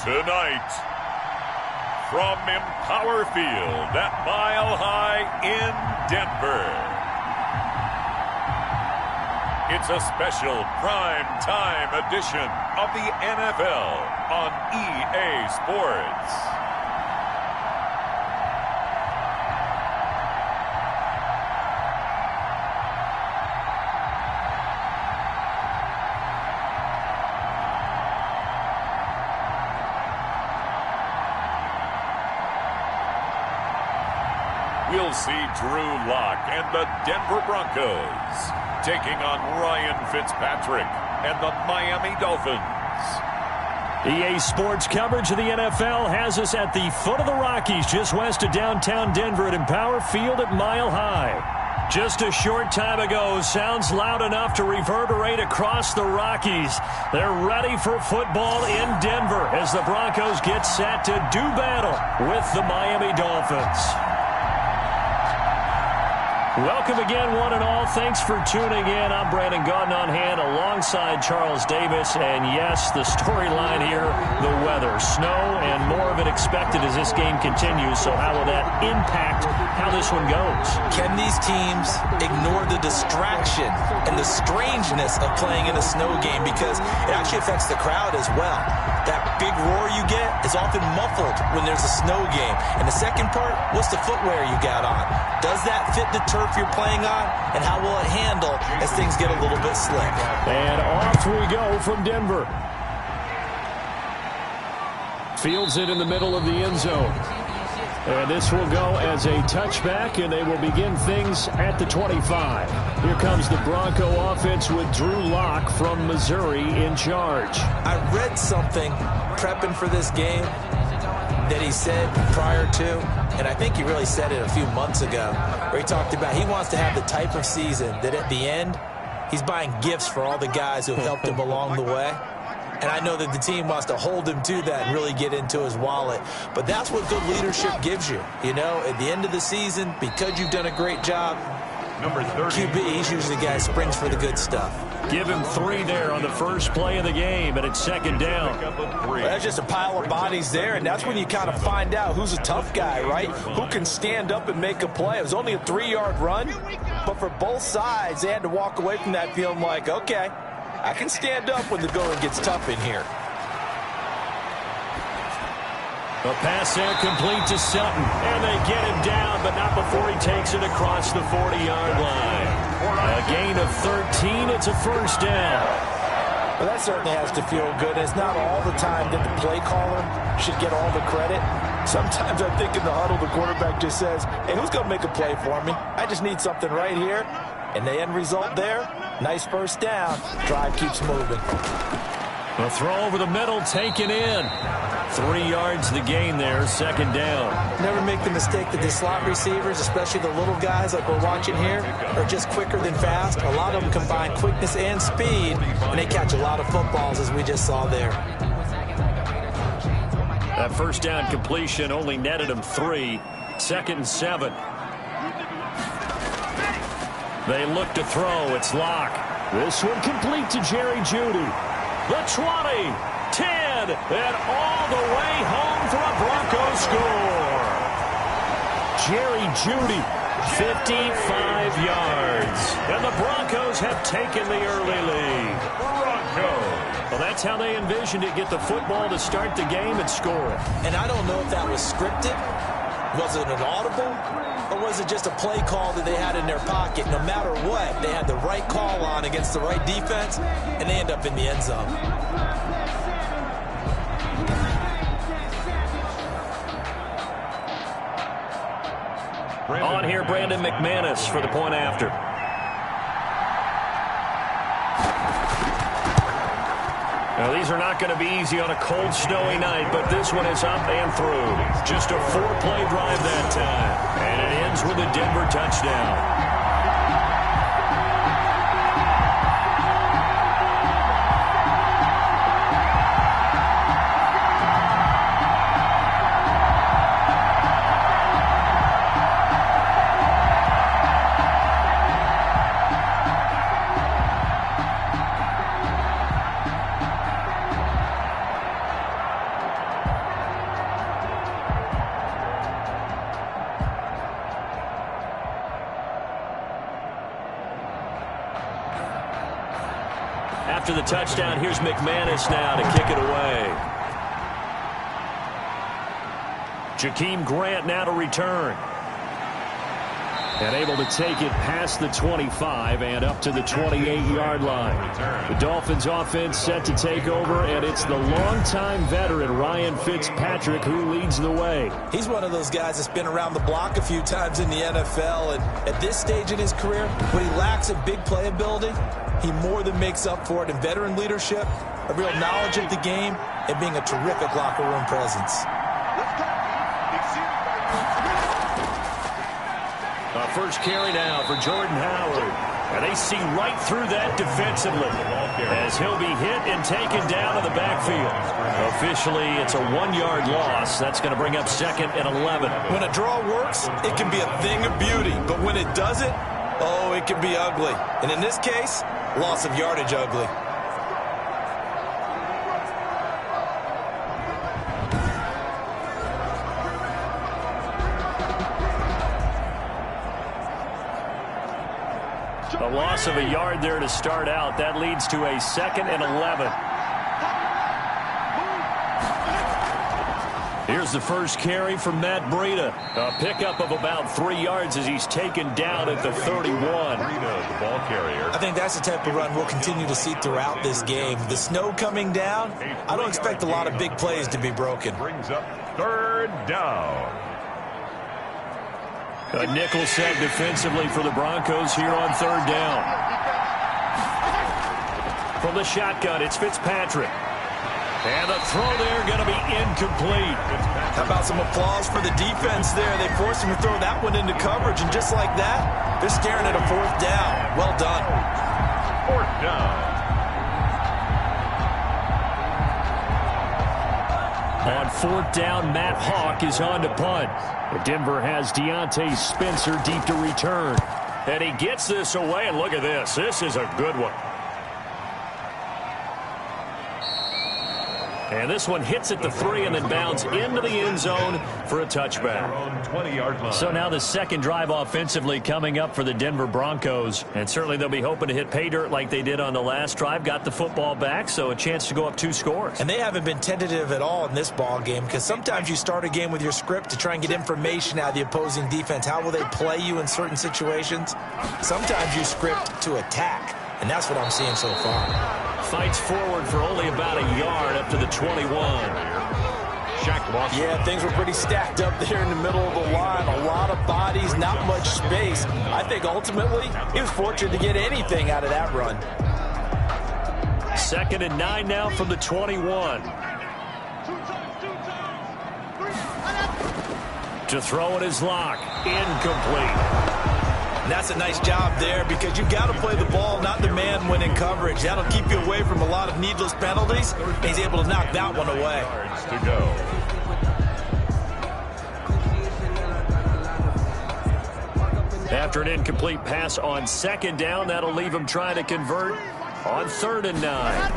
Tonight, from Empower Field at Mile High in Denver, it's a special prime time edition of the NFL on EA Sports. We'll see Drew Lock and the Denver Broncos taking on Ryan Fitzpatrick and the Miami Dolphins. EA Sports coverage of the NFL has us at the foot of the Rockies, just west of downtown Denver at Empower Field at Mile High. Just a short time ago, sounds loud enough to reverberate across the Rockies. They're ready for football in Denver as the Broncos get set to do battle with the Miami Dolphins. Welcome again, one and all. Thanks for tuning in. I'm Brandon Gaudin on hand alongside Charles Davis. And yes, the storyline here, the weather. Snow and more of it expected as this game continues. So how will that impact how this one goes? Can these teams ignore the distraction and the strangeness of playing in a snow game? Because it actually affects the crowd as well. That big roar you get is often muffled when there's a snow game. And the second part, what's the footwear you got on? Does that fit the turf you're playing on? And how will it handle as things get a little bit slick? And off we go from Denver. Fields it in the middle of the end zone. And this will go as a touchback, and they will begin things at the 25. Here comes the Bronco offense with Drew Lock from Missouri in charge. I read something prepping for this game that he said prior to, and I think he really said it a few months ago, where he talked about he wants to have the type of season that at the end, he's buying gifts for all the guys who have helped him along the way. And I know that the team wants to hold him to that and really get into his wallet. But that's what good leadership gives you. You know, at the end of the season, because you've done a great job, Number 30. QB, he's usually the guy who springs for the good stuff. Give him 3 there on the first play of the game, and it's second down. Well, that's just a pile of bodies there, and that's when you kind of find out who's a tough guy, right? Who can stand up and make a play. It was only a 3-yard run, but for both sides, they had to walk away from that feeling like, okay, I can stand up when the going gets tough in here. A pass there complete to Sutton, and they get him down, but not before he takes it across the 40-yard line. A gain of 13, it's a first down. Well, that certainly has to feel good. It's not all the time that the play caller should get all the credit. Sometimes I think in the huddle, the quarterback just says, hey, who's going to make a play for me? I just need something right here. And the end result there, nice first down. Drive keeps moving. A throw over the middle, taken in. 3 yards the gain there, second down. Never make the mistake that the slot receivers, especially the little guys like we're watching here, are just quicker than fast. A lot of them combine quickness and speed, and they catch a lot of footballs, as we just saw there. That first down completion only netted him 3. Second and 7. They look to throw. It's Lock. This one complete to Jerry Jeudy. The 20, 10, and all the way home for a Broncos score. Jerry Jeudy, 55 yards. And the Broncos have taken the early lead. Broncos. Well, that's how they envisioned it. Get the football to start the game and score it. And I don't know if that was scripted. Was it an audible? Or was it just a play call that they had in their pocket? No matter what, they had the right call on against the right defense, and they end up in the end zone. On here, Brandon McManus for the point after. Now, these are not going to be easy on a cold, snowy night, but this one is up and through. Just a 4-play drive that time, and it ends with a Denver touchdown. After the touchdown, here's McManus now to kick it away. Jakeem Grant now to return. And able to take it past the 25 and up to the 28-yard line. The Dolphins offense set to take over, and it's the longtime veteran Ryan Fitzpatrick who leads the way. He's one of those guys that's been around the block a few times in the NFL, and at this stage in his career, when he lacks in big playability, he more than makes up for it in veteran leadership, a real knowledge of the game, and being a terrific locker room presence. First carry now for Jordan Howard. And they see right through that defensively as he'll be hit and taken down to the backfield. Officially, it's a 1-yard loss. That's going to bring up 2nd and 11. When a draw works, it can be a thing of beauty. But when it doesn't, oh, it can be ugly. And in this case, loss of yardage ugly. A loss of a yard there to start out. That leads to a 2nd and 11. Here's the first carry from Matt Breida. A pickup of about 3 yards as he's taken down at the 31. Breida, the ball carrier. I think that's the type of run we'll continue to see throughout this game. The snow coming down, I don't expect a lot of big plays to be broken. Brings up 3rd down. A nickel set defensively for the Broncos here on 3rd down. From the shotgun, it's Fitzpatrick. And the throw there going to be incomplete. How about some applause for the defense there? They forced him to throw that one into coverage, and just like that, they're staring at a 4th down. Well done. 4th down. On 4th down, Matt Hawk is on to punt. Denver has Deontay Spencer deep to return. And he gets this away, and look at this. This is a good one. And this one hits at the 3 and then bounds into the end zone for a touchback. 20-yard line. So now the second drive offensively coming up for the Denver Broncos. And certainly they'll be hoping to hit pay dirt like they did on the last drive. Got the football back, so a chance to go up 2 scores. And they haven't been tentative at all in this ball game, because sometimes you start a game with your script to try and get information out of the opposing defense. How will they play you in certain situations? Sometimes you script to attack, and that's what I'm seeing so far. Fights forward for only about a yard up to the 21. Yeah, things were pretty stacked up there in the middle of the line. A lot of bodies, not much space. I think ultimately he was fortunate to get anything out of that run. 2nd and 9 now from the 21. To throw it is Locke. Incomplete. And that's a nice job there, because you've got to play the ball, not the man when in coverage. That'll keep you away from a lot of needless penalties. He's able to knock that one away. To go. After an incomplete pass on 2nd down, that'll leave him trying to convert on 3rd and 9.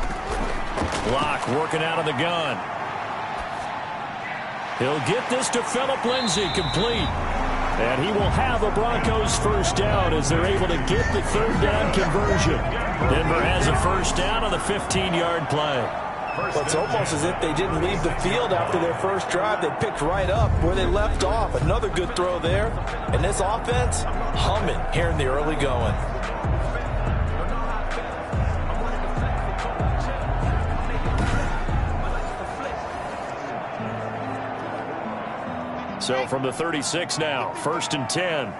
Locke working out of the gun. He'll get this to Phillip Lindsay, complete. And he will have a Broncos first down as they're able to get the 3rd down conversion. Denver has a first down on the 15-yard play. Well, it's almost as if they didn't leave the field after their first drive. They picked right up where they left off. Another good throw there. And this offense, humming here in the early going. So from the 36 now, 1st and 10.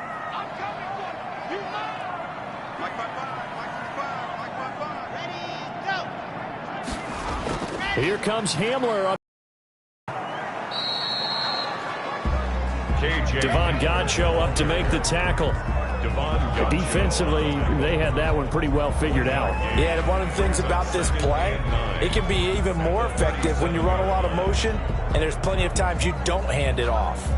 Here comes Hamler. Devon Godchaux up to make the tackle. Defensively, they had that one pretty well figured out. Yeah, and one of the things about this play, it can be even more effective when you run a lot of motion, and there's plenty of times you don't hand it off.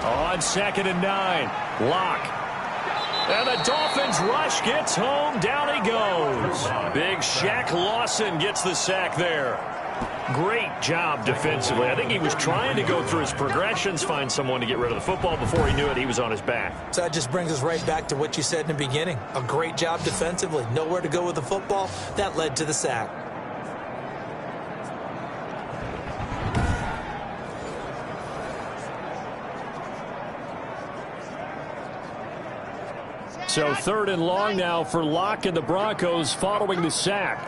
On 2nd and 9, Locke. And the Dolphins rush gets home. Down he goes. Big Shaq Lawson gets the sack there. Great job defensively. I think he was trying to go through his progressions, find someone to get rid of the football. Before he knew it, he was on his back. So that just brings us right back to what you said in the beginning. A great job defensively. Nowhere to go with the football. That led to the sack. So 3rd and long now for Locke and the Broncos following the sack.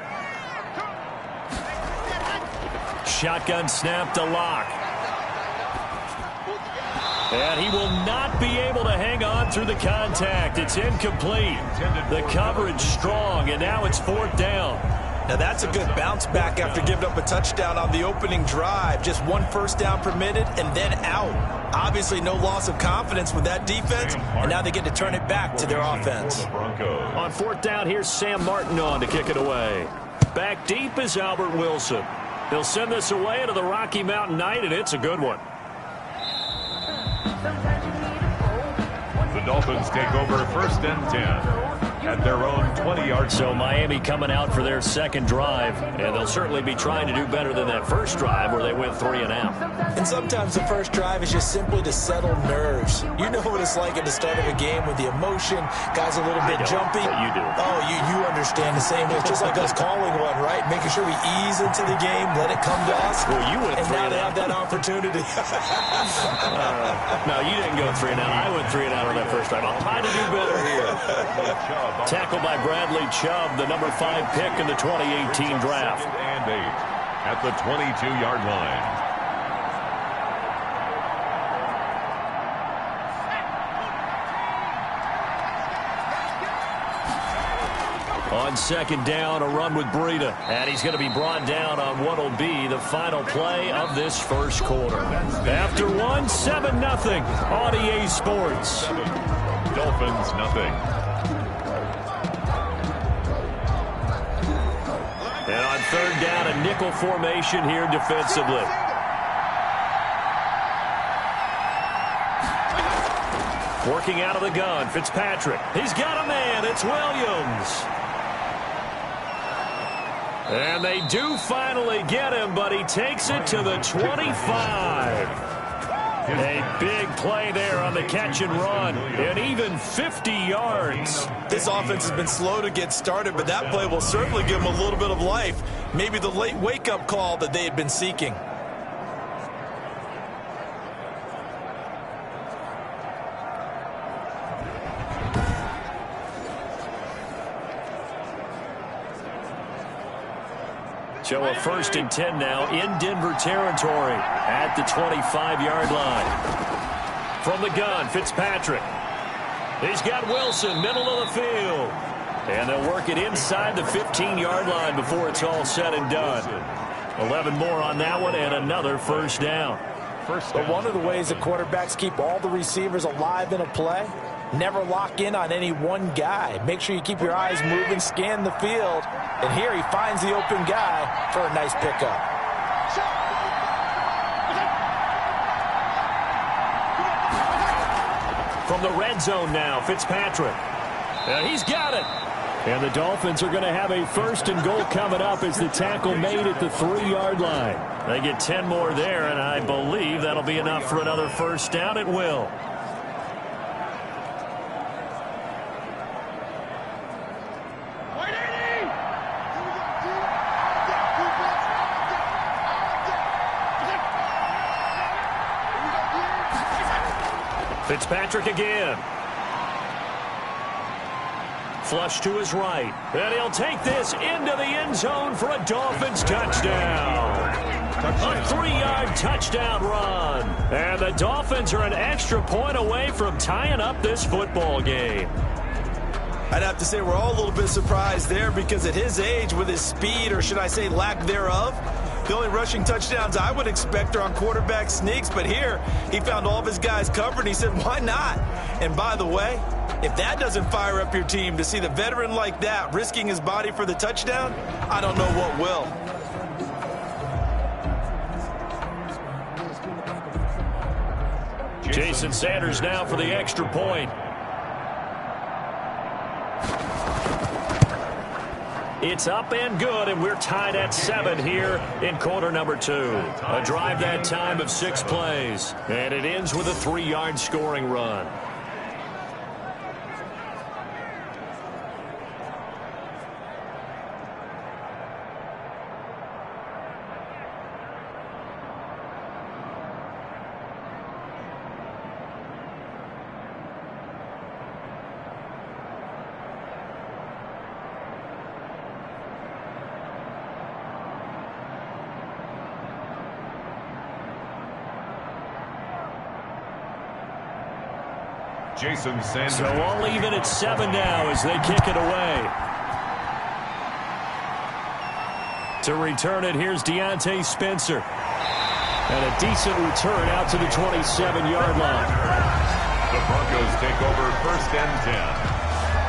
Shotgun snap to Locke. And he will not be able to hang on through the contact. It's incomplete. The coverage strong, and now it's 4th down. Now that's a good bounce back after giving up a touchdown on the opening drive. Just 1 first down permitted and then out. Obviously no loss of confidence with that defense, and now they get to turn it back to their offense. On 4th down, here's Sam Martin on to kick it away. Back deep is Albert Wilson. They'll send this away to the Rocky Mountain Night, and it's a good one. The Dolphins take over 1st and 10 at their own 20-yard. So Miami coming out for their 2nd drive, and they'll certainly be trying to do better than that first drive where they went 3 and out. And sometimes the first drive is just simply to settle nerves. You know what it's like at the start of a game with the emotion, guys a little bit jumpy. You do. Oh, you understand the same way. It's just like us calling one, right? Making sure we ease into the game, let it come to us. Well, you went 3 and now they have that opportunity. No, you didn't go 3 and out. I went 3 and out on that first drive. I'll try to do better here. Tackled by Bradley Chubb, the number 5 pick in the 2018 draft. And 8 at the 22-yard line. On 2nd down, a run with Breida. And he's going to be brought down on what will be the final play of this first quarter. After 7-0 on EA Sports. Dolphins, nothing. And on 3rd down, a nickel formation here defensively. Working out of the gun, Fitzpatrick. He's got a man. It's Williams. And they do finally get him, but he takes it to the 25. A big play there on the catch and run, and even 50 yards. This offense has been slow to get started, but that play will certainly give them a little bit of life. Maybe the late wake-up call that they had been seeking. So a 1st and 10 now in Denver territory at the 25-yard line. From the gun, Fitzpatrick. He's got Wilson, middle of the field. And they'll work it inside the 15-yard line before it's all said and done. 11 more on that one and another first down. But one of the ways that quarterbacks keep all the receivers alive in a play, never lock in on any one guy. Make sure you keep your eyes moving, scan the field. And here he finds the open guy for a nice pickup. From the red zone now, Fitzpatrick. And he's got it. And the Dolphins are going to have a 1st and goal coming up as the tackle made at the 3-yard line. They get 10 more there, and I believe that'll be enough for another first down. It will. Fitzpatrick again. Flush to his right. And he'll take this into the end zone for a Dolphins touchdown. A 3-yard touchdown run. And the Dolphins are an extra point away from tying up this football game. I'd have to say we're all a little bit surprised there because at his age, with his speed, or should I say lack thereof, the only rushing touchdowns I would expect are on quarterback sneaks. But here, he found all of his guys covered, and he said, why not? And by the way, if that doesn't fire up your team to see the veteran like that risking his body for the touchdown, I don't know what will. Jason Sanders now for the extra point. It's up and good, and we're tied at 7 here in quarter number 2. A drive that time of 6 plays, and it ends with a 3-yard scoring run. Jason Sanders. So all even at 7 now as they kick it away. To return it, here's Deontay Spencer. And a decent return out to the 27-yard line. The Broncos take over 1st and 10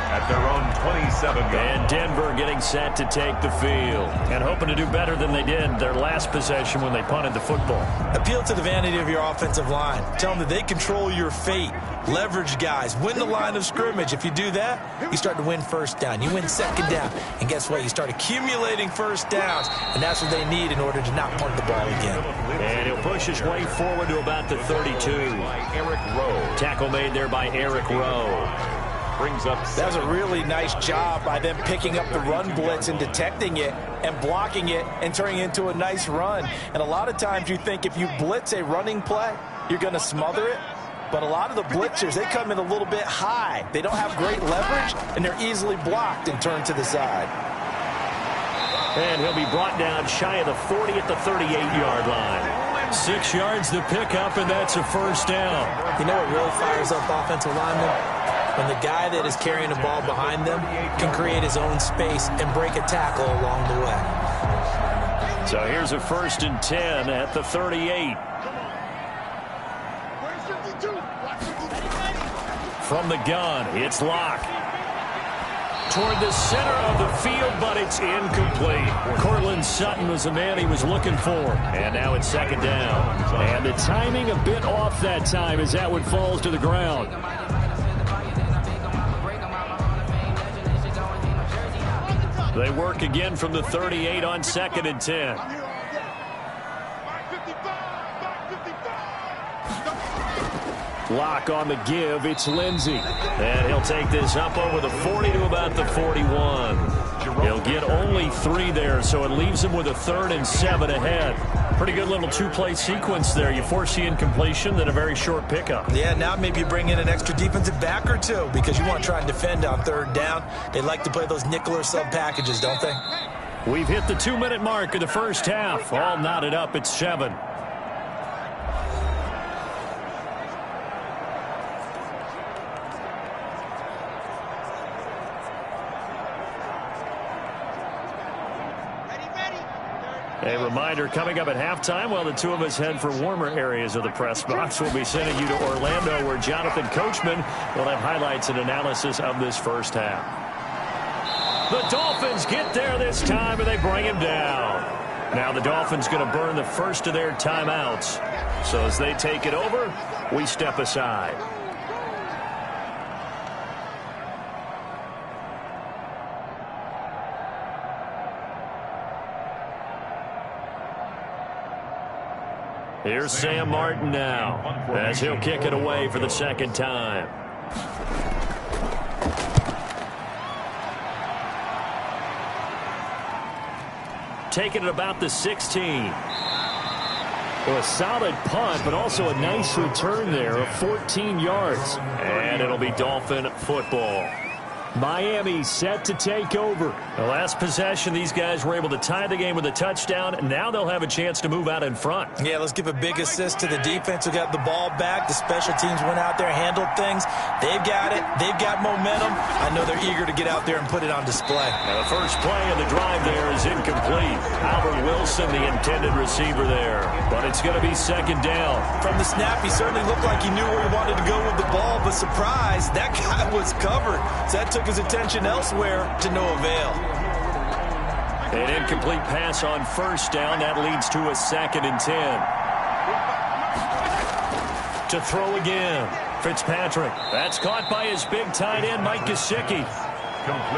at their own 27-yard line. And Denver getting set to take the field. And hoping to do better than they did their last possession when they punted the football. Appeal to the vanity of your offensive line. Tell them that they control your fate. Leverage guys. Win the line of scrimmage. If you do that, you start to win 1st down. You win 2nd down. And guess what? You start accumulating 1st downs. And that's what they need in order to not punt the ball again. And he'll push his way forward to about the 32. Eric Rowe. Tackle made there by Eric Rowe. Brings up. That was a really nice job by them picking up the run blitz and detecting it and blocking it and turning it into a nice run. And a lot of times you think if you blitz a running play, you're going to smother it. But a lot of the blitzers, they come in a little bit high. They don't have great leverage, and they're easily blocked and turned to the side. And he'll be brought down shy of the 40 at the 38-yard line. 6 yards to pick up, and that's a 1st down. You know what really fires up offensive linemen? When the guy that is carrying the ball behind them can create his own space and break a tackle along the way. So here's a 1st and 10 at the 38. From the gun, it's Locke. Toward the center of the field, but it's incomplete. Cortland Sutton was the man he was looking for. And now it's 2nd down. And the timing a bit off that time as that one falls to the ground. They work again from the 38 on 2nd and 10. Locke on the give. It's Lindsey. And he'll take this up over the 40 to about the 41. He'll get only 3 there, so it leaves him with a 3rd and 7 ahead. Pretty good little 2-play sequence there. You force the incompletion, then a very short pickup. Yeah, now maybe you bring in an extra defensive back or 2 because you want to try and defend on 3rd down. They like to play those nickel or sub packages, don't they? We've hit the 2-minute mark of the 1st half. All knotted up at 7. A reminder, coming up at halftime, while the two of us head for warmer areas of the press box, we'll be sending you to Orlando, where Jonathan Coachman will have highlights and analysis of this 1st half. The Dolphins get there this time, and they bring him down. Now the Dolphins going to burn the first of their timeouts. So as they take it over, we step aside. Here's Sam Martin now, as he'll kick it away for the 2nd time. Taking it about the 16. Well, a solid punt, but also a nice return there of 14 yards. And it'll be Dolphin football. Miami set to take over. The last possession, these guys were able to tie the game with a touchdown, and now they'll have a chance to move out in front. Yeah, let's give a big assist to the defense who got the ball back. The special teams went out there, handled things. They've got it. They've got momentum. I know they're eager to get out there and put it on display. Now the first play of the drive there is incomplete. Albert Wilson, the intended receiver there. But it's going to be 2nd down. From the snap, he certainly looked like he knew where he wanted to go with the ball, but surprise, that guy was covered. So that took his attention elsewhere to no avail. An incomplete pass on 1st down. That leads to a 2nd and 10. To throw again. Fitzpatrick. That's caught by his big tight end, Mike Gesicki.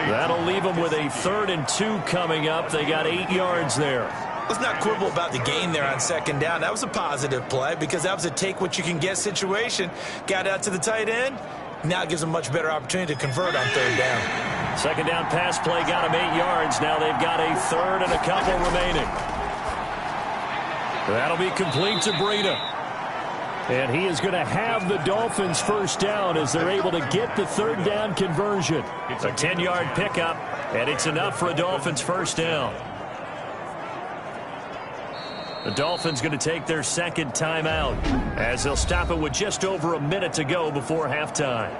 That'll leave him with a 3rd and 2 coming up. They got 8 yards there. Let's not quibble about the gain there on 2nd down. That was a positive play because that was a take-what-you-can-get situation. Got out to the tight end. Now it gives them a much better opportunity to convert on 3rd down. 2nd down pass play got them 8 yards. Now they've got a 3rd and a couple remaining. That'll be complete to Breida. And he is going to have the Dolphins 1st down as they're able to get the 3rd down conversion. It's a 10-yard pickup, and it's enough for a Dolphins 1st down. The Dolphins going to take their 2nd timeout as they'll stop it with just over a minute to go before halftime.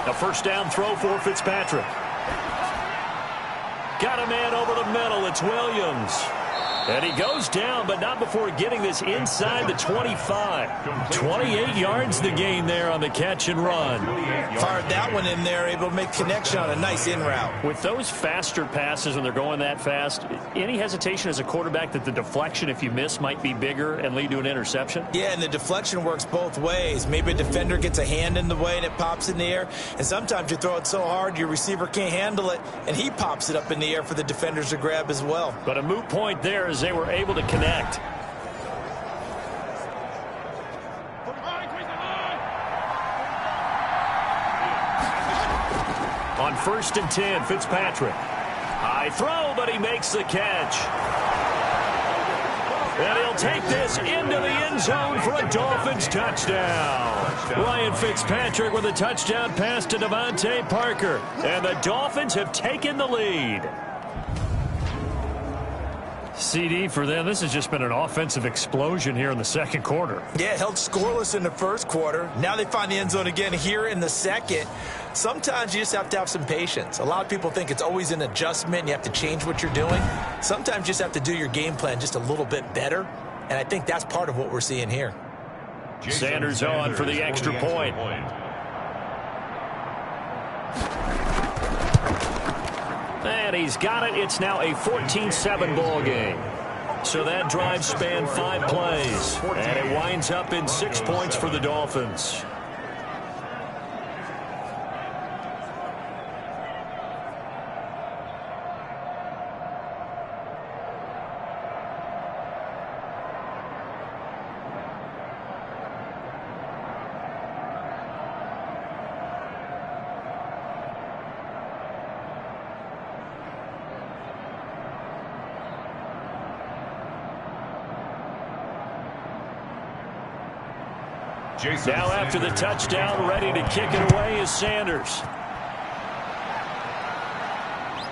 A 1st down throw for Fitzpatrick. Got a man over the middle. It's Williams. And he goes down, but not before getting this inside the 25. 28 yards the gain there on the catch and run. Fired that one in there, able to make connection on a nice in route. With those faster passes when they're going that fast, any hesitation as a quarterback that the deflection, if you miss, might be bigger and lead to an interception? Yeah, and the deflection works both ways. Maybe a defender gets a hand in the way and it pops in the air. And sometimes you throw it so hard your receiver can't handle it, and he pops it up in the air for the defenders to grab as well. But a moot point there as they were able to connect. On 1st and 10, Fitzpatrick. High throw, but he makes the catch. And he'll take this into the end zone for a Dolphins touchdown. Ryan Fitzpatrick with a touchdown pass to Devontae Parker. And the Dolphins have taken the lead. CD for them, this has just been an offensive explosion here in the 2nd quarter. Yeah, held scoreless in the 1st quarter. Now they find the end zone again here in the 2nd. Sometimes you just have to have some patience. A lot of people think it's always an adjustment and you have to change what you're doing. Sometimes you just have to do your game plan just a little bit better, and I think that's part of what we're seeing here. Sanders on for the extra point. And he's got it. It's now a 14-7 ball game. So that drive spanned 5 plays. And it winds up in 6 points for the Dolphins. Now after the touchdown, ready to kick it away is Sanders.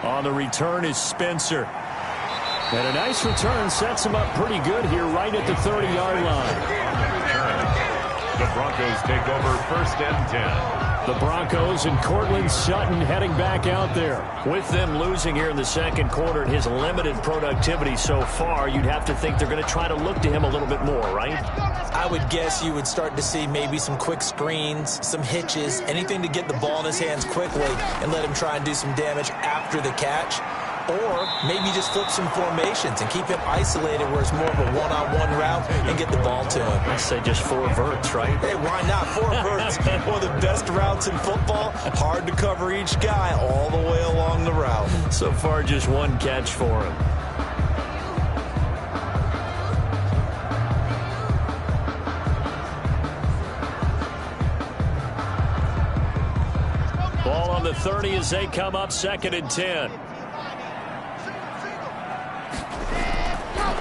On the return is Spencer. And a nice return sets him up pretty good here right at the 30-yard line. The Broncos take over 1st and 10. The Broncos and Cortland Sutton heading back out there. With them losing here in the 2nd quarter and his limited productivity so far, you'd have to think they're going to try to look to him a little bit more, right? I would guess you would start to see maybe some quick screens, some hitches, anything to get the ball in his hands quickly and let him try and do some damage after the catch. Or maybe just flip some formations and keep him isolated where it's more of a one-on-one route and get the ball to him. I say just 4 verts, right? Hey, why not? 4 verts. One of the best routes in football. Hard to cover each guy all the way along the route. So far, just 1 catch for him. Ball on the 30 as they come up 2nd and 10.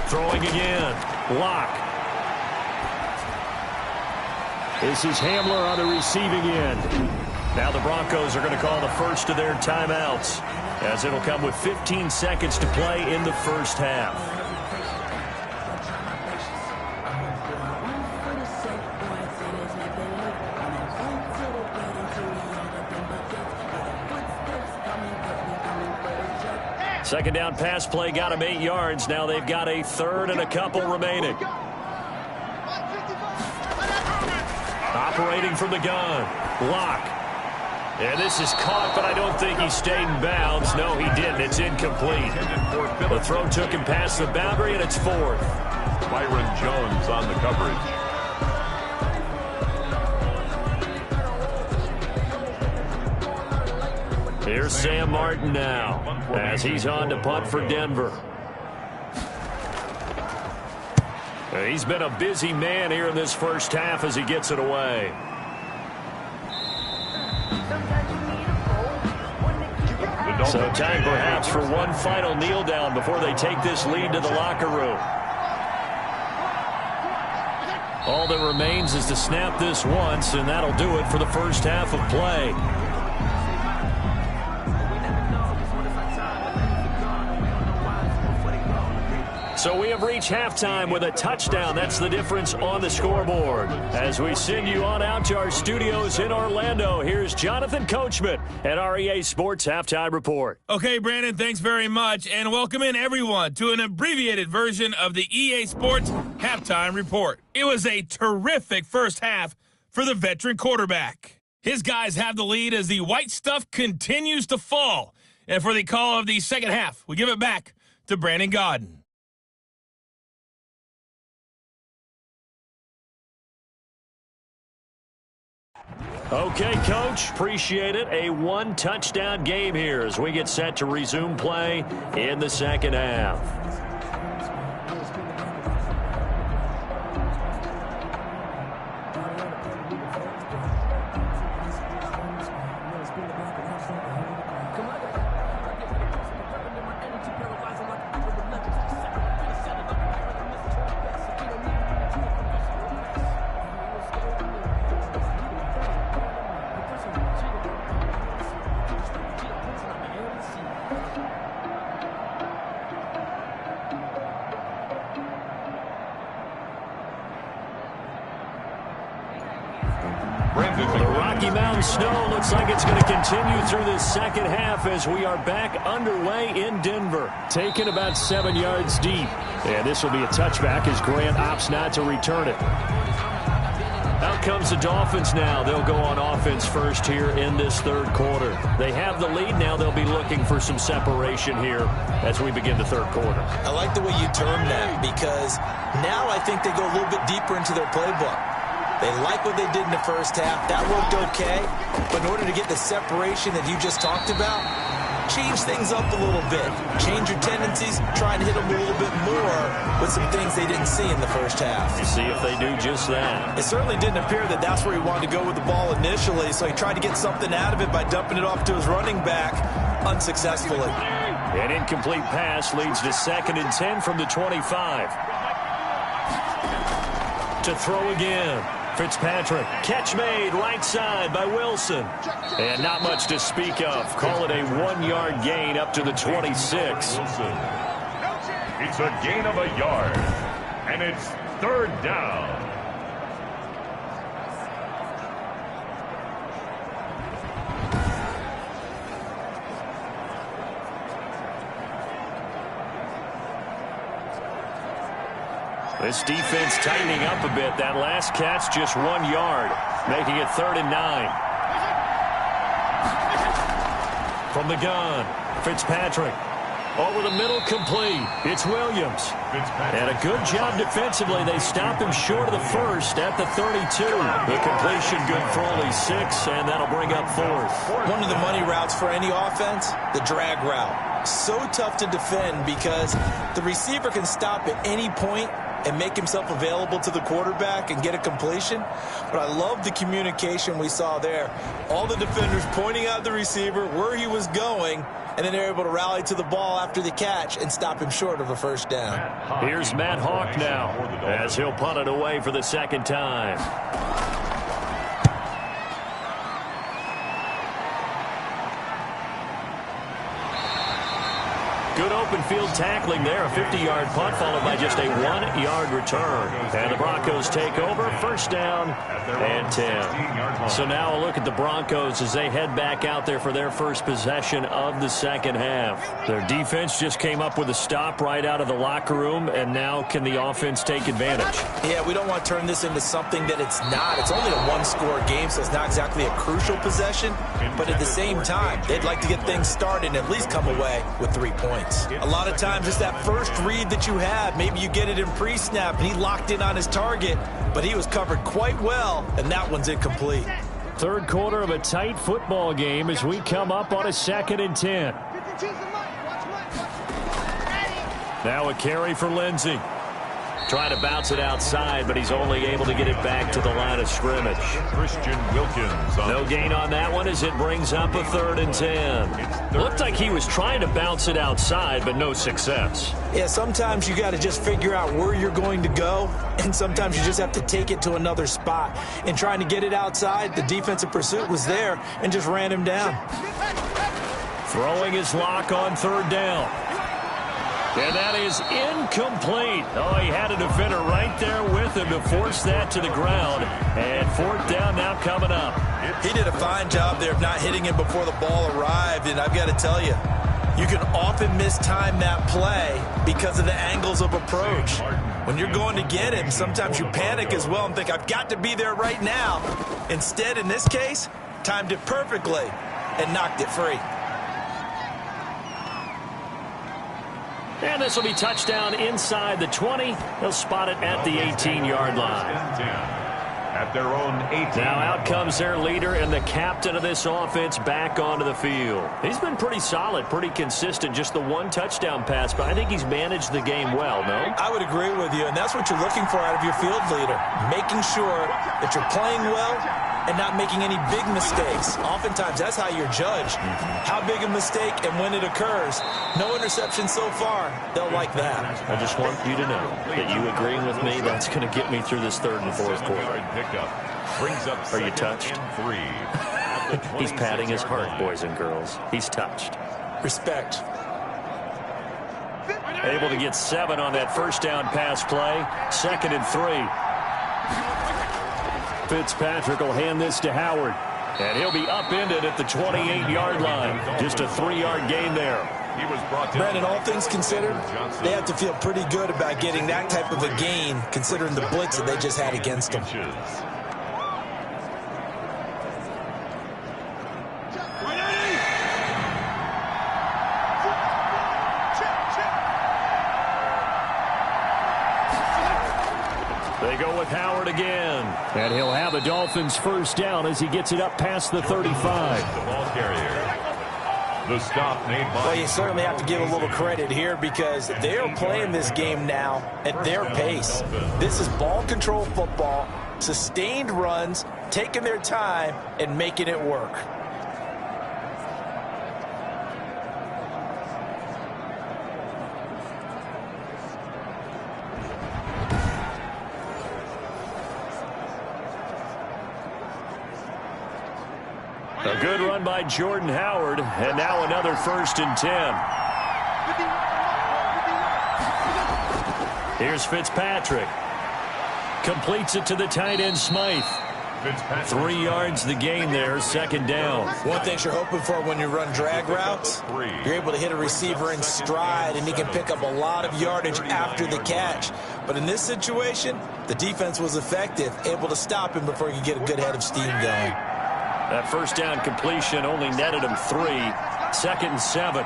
Throwing again. Lock. This is Hamler on the receiving end. Now the Broncos are going to call the first of their timeouts, as it'll come with 15 seconds to play in the 1st half. Second down pass play got him 8 yards. Now they've got a third and a couple remaining. Operating from the gun. Lock. And this is caught, but I don't think he stayed in bounds. No, he didn't. It's incomplete. The throw took him past the boundary, and it's fourth. Byron Jones on the coverage. Here's Sam Martin now as he's on to punt for Denver. He's been a busy man here in this first half as he gets it away. So time perhaps for one final kneel down before they take this lead to the locker room. All that remains is to snap this once, and that'll do it for the first half of play. So we have reached halftime with a touchdown. That's the difference on the scoreboard. As we send you on out to our studios in Orlando, here's Jonathan Coachman at our EA Sports Halftime Report. Okay, Brandon, thanks very much, and welcome in everyone to an abbreviated version of the EA Sports Halftime Report. It was a terrific first half for the veteran quarterback. His guys have the lead as the white stuff continues to fall. And for the call of the second half, we give it back to Brandon Gaudin. Okay, Coach, appreciate it. A one-touchdown game here as we get set to resume play in the second half. The Rocky Mountain snow looks like it's going to continue through this second half as we are back underway in Denver. Taken about 7 yards deep. And this will be a touchback as Grant opts not to return it. Out comes the Dolphins now. They'll go on offense first here in this third quarter. They have the lead now. They'll be looking for some separation here as we begin the third quarter. I like the way you term that because now I think they go a little bit deeper into their playbook. They like what they did in the first half. That worked okay. But in order to get the separation that you just talked about, change things up a little bit. Change your tendencies. Try and hit them a little bit more with some things they didn't see in the first half. You see if they do just that. It certainly didn't appear that that's where he wanted to go with the ball initially, so he tried to get something out of it by dumping it off to his running back unsuccessfully. An incomplete pass leads to 2nd and 10 from the 25. To throw again. Fitzpatrick, catch made, right side by Wilson. And not much to speak of. Call it a 1-yard gain up to the 26. Wilson. It's a gain of a yard, and it's third down. This defense tightening up a bit. That last catch just 1 yard, making it 3rd and 9. From the gun, Fitzpatrick. Over the middle, complete. It's Williams. And a good job defensively. They stop him short of the first at the 32. The completion good for only 6, and that'll bring up 4th. One of the money routes for any offense, the drag route. So tough to defend because the receiver can stop at any point and make himself available to the quarterback and get a completion. But I love the communication we saw there. All the defenders pointing out the receiver where he was going, and then they're able to rally to the ball after the catch and stop him short of a first down. Here's Matt Hawk now as he'll punt it away for the second time. Good open field tackling there. A 50-yard punt followed by just a 1-yard return. And the Broncos take over. First down and 10. So now a look at the Broncos as they head back out there for their first possession of the second half. Their defense just came up with a stop right out of the locker room, and now can the offense take advantage? Yeah, we don't want to turn this into something that it's not. It's only a one-score game, so it's not exactly a crucial possession. But at the same time, they'd like to get things started and at least come away with 3 points. A lot of times it's that first read that you have. Maybe you get it in pre-snap, and he locked in on his target, but he was covered quite well, and that one's incomplete. Third quarter of a tight football game as we come up on a 2nd and 10. Now a carry for Lindsey. Trying to bounce it outside, but he's only able to get it back to the line of scrimmage. Christian Wilkins. No gain on that one as it brings up a 3rd and 10. Looked like he was trying to bounce it outside, but no success. Yeah, sometimes you got to just figure out where you're going to go, and sometimes you just have to take it to another spot. And trying to get it outside, the defensive pursuit was there and just ran him down. Throwing his lock on 3rd down. And that is incomplete. Oh, he had a defender right there with him to force that to the ground. And 4th down now coming up. He did a fine job there of not hitting him before the ball arrived. And I've got to tell you, you can often mistime that play because of the angles of approach. When you're going to get him, sometimes you panic as well and think, I've got to be there right now. Instead, in this case, timed it perfectly and knocked it free. And this will be touchdown inside the 20. They'll spot it at the 18-yard line. At their own 18. Now out comes their leader and the captain of this offense back onto the field. He's been pretty solid, pretty consistent. Just the 1 touchdown pass, but I think he's managed the game well, no? I would agree with you, and that's what you're looking for out of your field leader. Making sure that you're playing well and not making any big mistakes. Oftentimes, that's how you're judged. How big a mistake and when it occurs. No interception so far. They'll like that. I just want you to know that you agreeing with me, that's going to get me through this 3rd and 4th quarter. Are you touched? He's patting his heart, boys and girls. He's touched. Respect. Able to get 7 on that first down pass play. 2nd and 3. Fitzpatrick will hand this to Howard. And he'll be upended at the 28-yard line. Just a 3-yard gain there. Brandon, all things considered, they have to feel pretty good about getting that type of a gain, considering the blitz that they just had against them. They go with Howard again. And he'll have a Dolphins first down as he gets it up past the 35. The ball carrier. The stop made by... Well, you certainly have to give a little credit here because they're playing this game now at their pace. This is ball control football, sustained runs, taking their time, and making it work. A good run by Jordan Howard, and now another 1st and 10. Here's Fitzpatrick. Completes it to the tight end, Smythe. 3 yards the gain there, 2nd down. One thing you're hoping for when you run drag routes, you're able to hit a receiver in stride, and he can pick up a lot of yardage after the catch. But in this situation, the defense was effective, able to stop him before he could get a good head of steam going. That first down completion only netted him 3. 2nd and 7.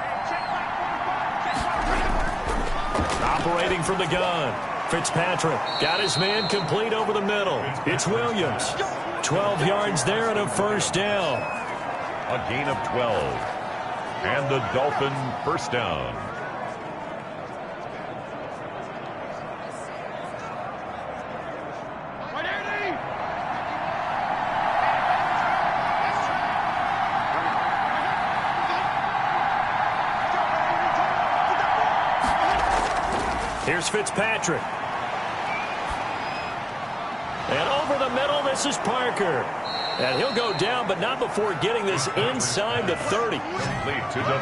Operating from the gun. Fitzpatrick got his man complete over the middle. It's Williams. 12 yards there and a first down. A gain of 12. And the Dolphin first down. Here's Fitzpatrick. And over the middle, this is Parker. And he'll go down, but not before getting this inside the 30.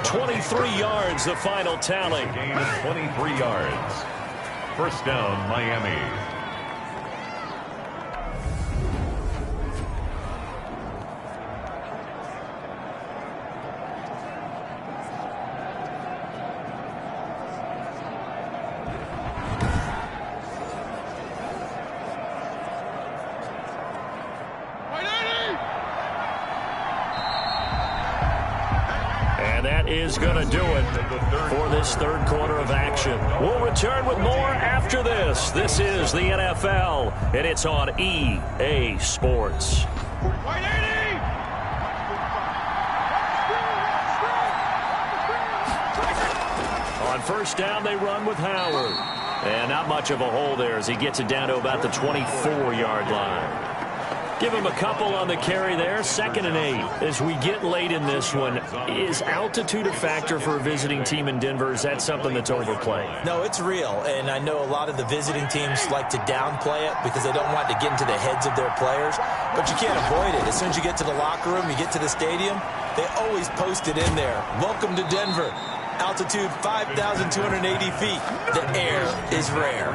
23 yards, the final tally. Gain of 23 yards. First down, Miami. Is going to do it for this third quarter of action. We'll return with more after this. This is the NFL, and it's on EA Sports. On first down, they run with Howard. And not much of a hole there as he gets it down to about the 24-yard line. Give him a couple on the carry there. 2nd and 8. As we get late in this one, is altitude a factor for a visiting team in Denver? Is that something that's overplayed? No, it's real. And I know a lot of the visiting teams like to downplay it because they don't want to get into the heads of their players. But you can't avoid it. As soon as you get to the locker room, you get to the stadium, they always post it in there. Welcome to Denver. Altitude 5,280 feet. The air is rare.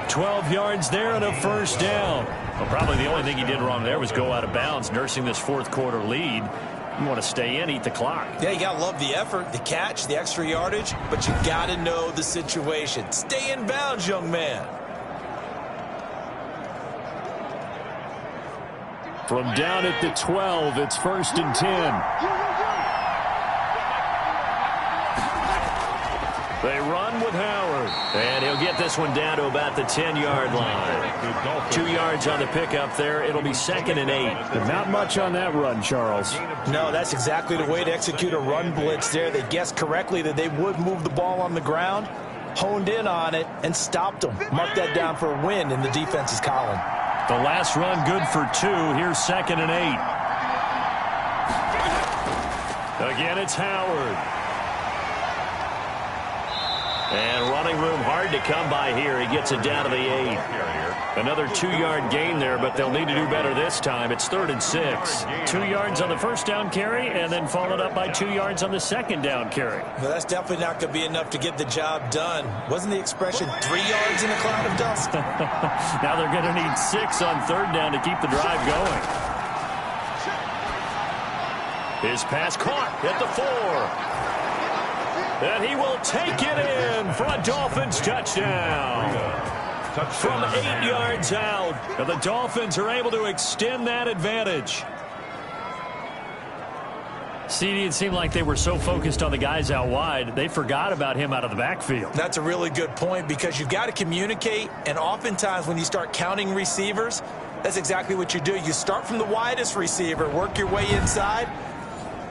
12 yards there and a first down. Well, probably the only thing he did wrong there was go out of bounds, nursing this fourth quarter lead. You want to stay in, eat the clock. Yeah, you got to love the effort, the catch, the extra yardage, but you got to know the situation. Stay in bounds, young man. From down at the 12, it's 1st and 10. They run with Howard. And he'll get this one down to about the 10-yard line. 2 yards on the pickup there. It'll be 2nd and 8. Not much on that run, Charles. No, that's exactly the way to execute a run blitz there. They guessed correctly that they would move the ball on the ground, honed in on it, and stopped them. Mark that down for a win in the defense's column. The last run good for 2. Here's 2nd and 8. Again, it's Howard. And running room hard to come by here. He gets it down to the 8. Another 2-yard gain there, but they'll need to do better this time. It's 3rd and 6. 2 yards on the first down carry, and then followed up by 2 yards on the second down carry. Well, that's definitely not going to be enough to get the job done. Wasn't the expression 3 yards in a cloud of dust? Now they're going to need 6 on 3rd down to keep the drive going. His pass caught at the 4. And he will take it in for a Dolphins touchdown. From 8 yards out, and the Dolphins are able to extend that advantage. CD, it seemed like they were so focused on the guys out wide, they forgot about him out of the backfield. That's a really good point because you've got to communicate, and oftentimes when you start counting receivers, that's exactly what you do. You start from the widest receiver, work your way inside.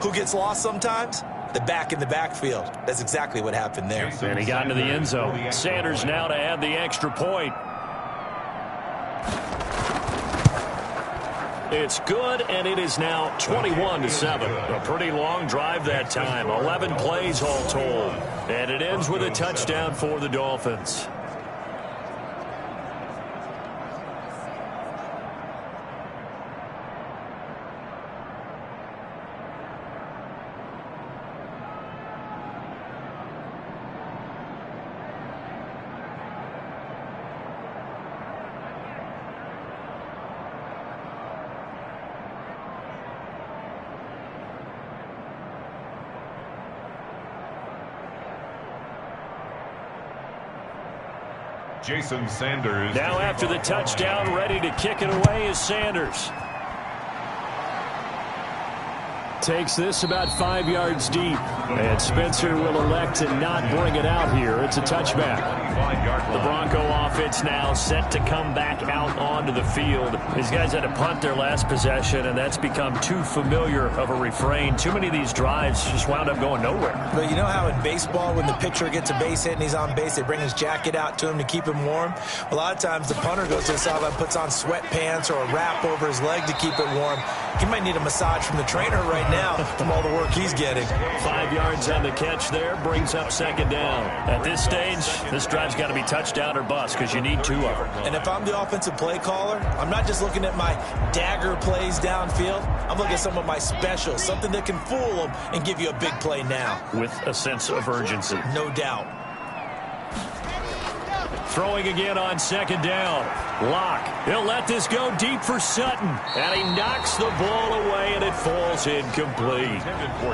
Who gets lost sometimes? The back in the backfield. That's exactly what happened there. And he got into the end zone. Sanders now to add the extra point. It's good, and it is now 21-7. A pretty long drive that time. 11 plays all told. And it ends with a touchdown for the Dolphins. Jason Sanders. Now after the touchdown, ready to kick it away is Sanders. Takes this about 5 yards deep. And Spencer will elect to not bring it out here. It's a touchback. The Bronco offense now set to come back out onto the field. These guys had to punt their last possession, and that's become too familiar of a refrain. Too many of these drives just wound up going nowhere. But you know how in baseball, when the pitcher gets a base hit and he's on base, they bring his jacket out to him to keep him warm? A lot of times the punter goes to the sideline, puts on sweatpants or a wrap over his leg to keep it warm. He might need a massage from the trainer right right now from all the work he's getting. 5 yards on the catch there, brings up second down. At this stage, this drive's got to be touchdown or bust because you need 2 of them. And if I'm the offensive play caller, I'm not just looking at my dagger plays downfield. I'm looking at some of my specials, something that can fool them and give you a big play now. With a sense of urgency. No doubt. Throwing again on second down. Locke. He'll let this go deep for Sutton. And he knocks the ball away, and it falls incomplete.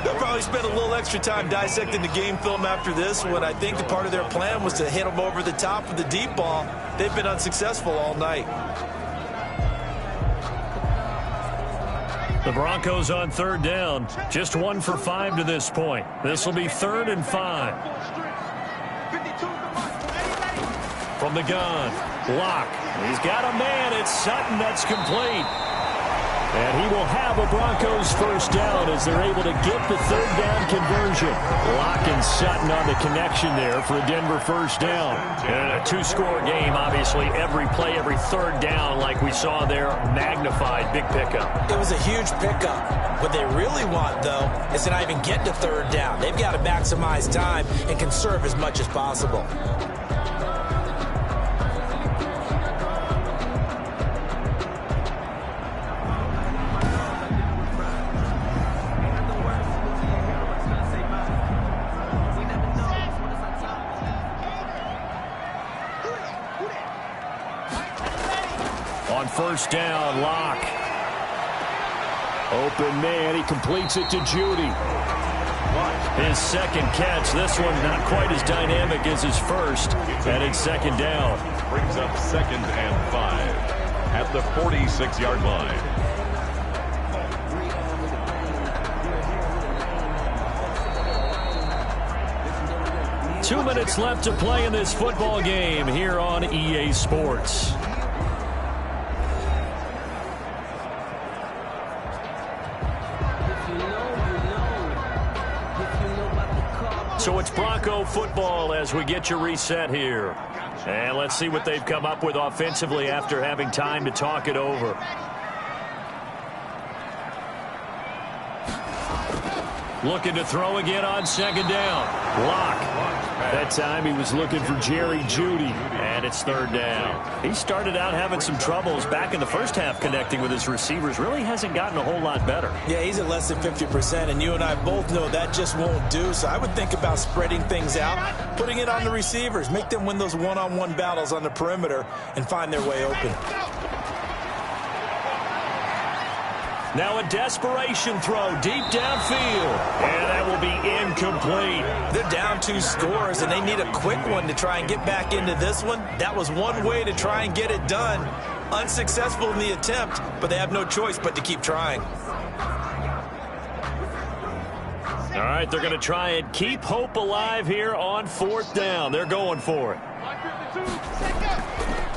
They'll probably spend a little extra time dissecting the game film after this one. I think the part of their plan was to hit them over the top with the deep ball. They've been unsuccessful all night. The Broncos on third down. Just 1 for 5 to this point. This will be 3rd and 5. From the gun, Locke. He's got a man. It's Sutton. That's complete. And he will have a Broncos first down as they're able to get the third down conversion. Locke and Sutton on the connection there for a Denver first down. And a 2-score game, obviously. Every play, every third down, like we saw there, magnified. Big pickup. It was a huge pickup. What they really want, though, is to not even get to third down. They've got to maximize time and conserve as much as possible. First down, Locke. Open man, he completes it to Judy. His second catch. This one not quite as dynamic as his first. And it's second down. Brings up 2nd and 5 at the 46-yard line. Two minutes left to play in this football game here on EA Sports. So it's Bronco football as we get you reset here. And let's see what they've come up with offensively after having time to talk it over. Looking to throw again on second down. Locke. That time he was looking for Jerry Jeudy. And it's third down. He started out having some troubles back in the first half connecting with his receivers. Really hasn't gotten a whole lot better. Yeah, he's at less than 50%, and you and I both know that just won't do. So I would think about spreading things out, putting it on the receivers, make them win those one-on-one battles on the perimeter and find their way open. Now a desperation throw deep downfield. And that will be incomplete. They're down 2 scores, and they need a quick one to try and get back into this one. That was one way to try and get it done. Unsuccessful in the attempt, but they have no choice but to keep trying. All right, they're going to try and keep hope alive here on 4th down. They're going for it.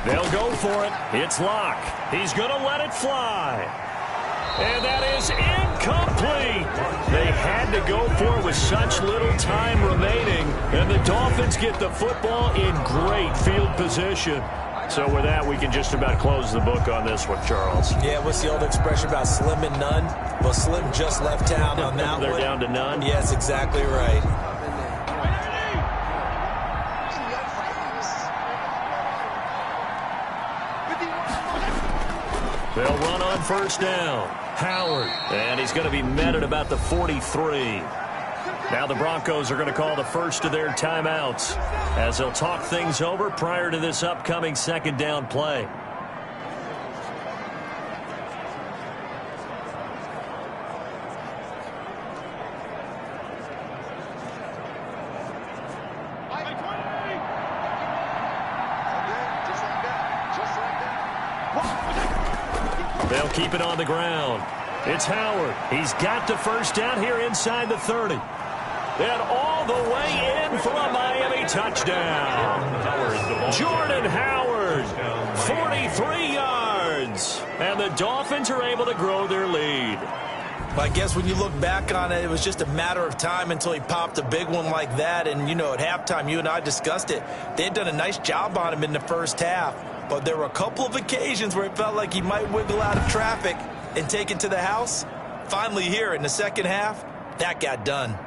They'll go for it. It's Locke. He's going to let it fly. And that is incomplete. They had to go for it with such little time remaining. And the Dolphins get the football in great field position. So with that, we can just about close the book on this one, Charles. Yeah, what's the old expression about slim and none? Well, Slim just left town on that one. They're down to none? Yes, exactly right. They'll run on first down. Howard. And he's going to be met at about the 43. Now the Broncos are going to call the first of their timeouts as they'll talk things over prior to this upcoming second down play. They'll keep it on the ground. It's Howard. He's got the first down here inside the 30. And all the way in for a Miami touchdown. Jordan Howard, 43 yards. And the Dolphins are able to grow their lead. I guess when you look back on it, it was just a matter of time until he popped a big one like that. And, you know, at halftime, you and I discussed it. They had done a nice job on him in the first half. But there were a couple of occasions where it felt like he might wiggle out of traffic and take it to the house. finally here in the second half, that got done.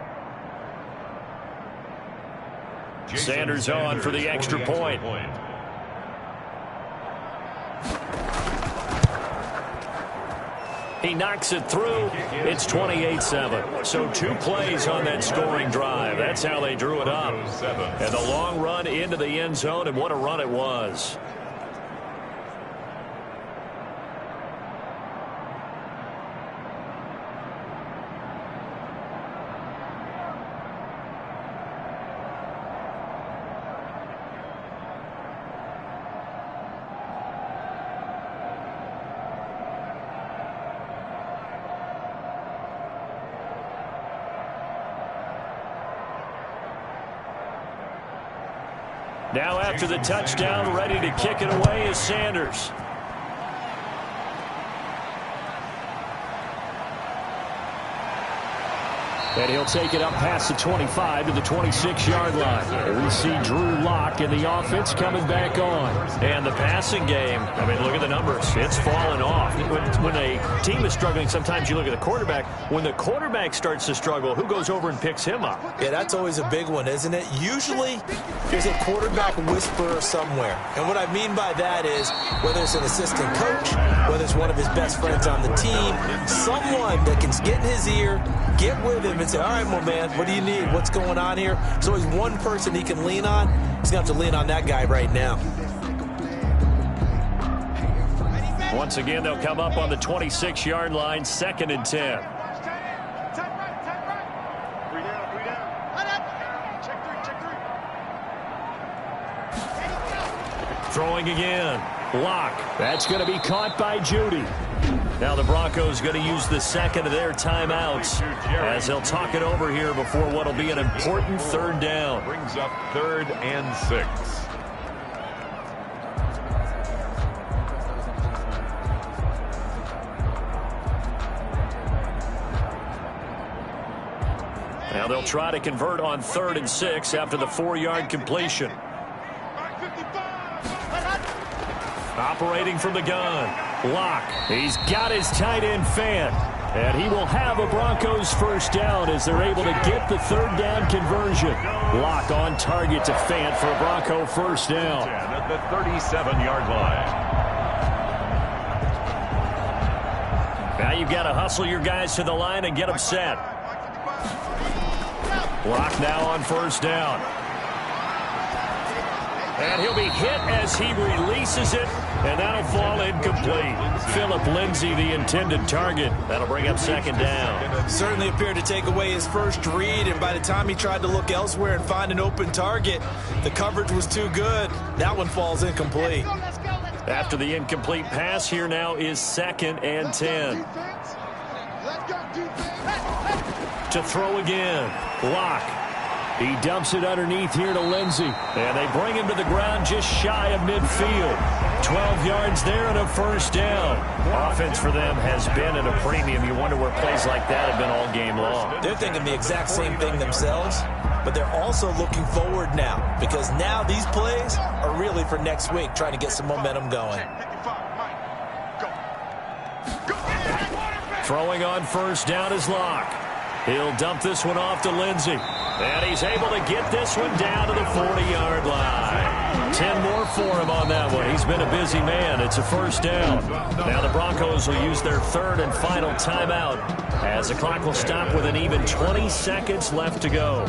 Sanders on for the extra point. He knocks it through. It's 28-7. So 2 plays on that scoring drive. That's how they drew it up. And the long run into the end zone, and what a run it was. Now after the touchdown, ready to kick it away is Sanders. And he'll take it up past the 25 to the 26-yard line. And we see Drew Lock in the offense coming back on. And the passing game, I mean, look at the numbers. It's fallen off. When a team is struggling, sometimes you look at the quarterback. When the quarterback starts to struggle, who goes over and picks him up? Yeah, that's always a big one, isn't it? Usually, there's a quarterback whisperer somewhere. And what I mean by that is, whether it's an assistant coach, whether it's one of his best friends on the team, someone that can get in his ear, get with him, and say, all right, my man, what do you need? What's going on here? There's always one person he can lean on. He's going to have to lean on that guy right now. Once again, they'll come up on the 26-yard line, 2nd and 10. Throwing again. Lock. That's going to be caught by Judy. Now the Broncos going to use the second of their timeouts as they'll talk it over here before what will be an important 3rd down. Brings up 3rd and 6. Now they'll try to convert on 3rd and 6 after the 4-yard completion. Operating from the gun. Lock. He's got his tight end Fant. And he will have a Broncos 1st down as they're able to get the 3rd down conversion. Lock on target to Fant for a Bronco 1st down. At the 37-yard line. Now you've got to hustle your guys to the line and get them set. Lock now on 1st down. And he'll be hit as he releases it, and that'll fall incomplete. Philip Lindsay, the intended target. That'll bring up 2nd down. Certainly appeared to take away his first read, and by the time he tried to look elsewhere and find an open target, the coverage was too good. That one falls incomplete. After the incomplete pass, here now is 2nd and 10. To throw again. Lock. He dumps it underneath here to Lindsay. And they bring him to the ground just shy of midfield. 12 yards there and a 1st down. Offense for them has been at a premium. You wonder where plays like that have been all game long. They're thinking the exact same thing themselves, but they're also looking forward now, because now these plays are really for next week, trying to get some momentum going. Throwing on 1st down is Lock. He'll dump this one off to Lindsay. And he's able to get this one down to the 40-yard line. 10 more for him on that one. He's been a busy man. It's a 1st down. Now the Broncos will use their 3rd and final timeout as the clock will stop with an even 20 seconds left to go.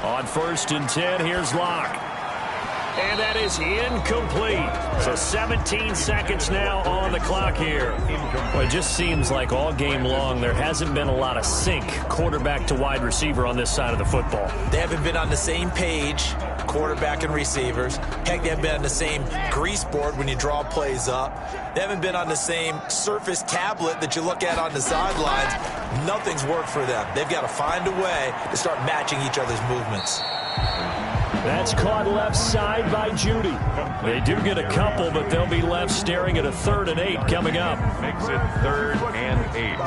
On 1st and 10, here's Lock. And that is incomplete. So 17 seconds now on the clock here. Well, it just seems like all game long there hasn't been a lot of sync quarterback to wide receiver on this side of the football. They haven't been on the same page, quarterback and receivers. Heck, they haven't been on the same grease board when you draw plays up. They haven't been on the same surface tablet that you look at on the sidelines. Nothing's worked for them. They've got to find a way to start matching each other's movements. That's caught left side by Judy. They do get a couple, but they'll be left staring at a 3rd and 8 coming up. Makes it 3rd and 8.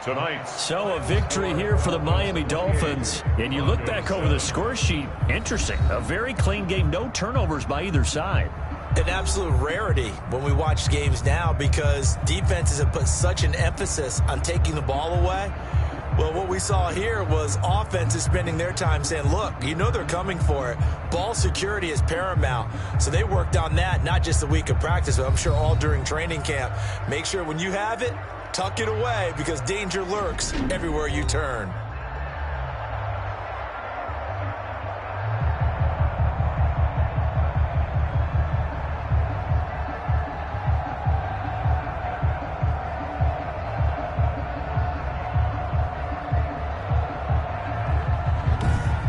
Tonight. So a victory here for the Miami Dolphins. And you look back over the score sheet, interesting. A very clean game, no turnovers by either side. An absolute rarity when we watch games now because defenses have put such an emphasis on taking the ball away. Well, what we saw here was offenses spending their time saying, look, you know they're coming for it. Ball security is paramount. So they worked on that, not just a week of practice, but I'm sure all during training camp. Make sure when you have it, tuck it away because danger lurks everywhere you turn.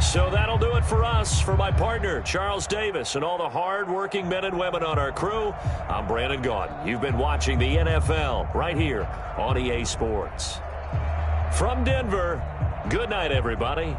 So that'll do it for us. For my partner, Charles Davis, and all the hard-working men and women on our crew, I'm Brandon Gaudin. You've been watching the NFL right here on EA Sports. From Denver, good night, everybody.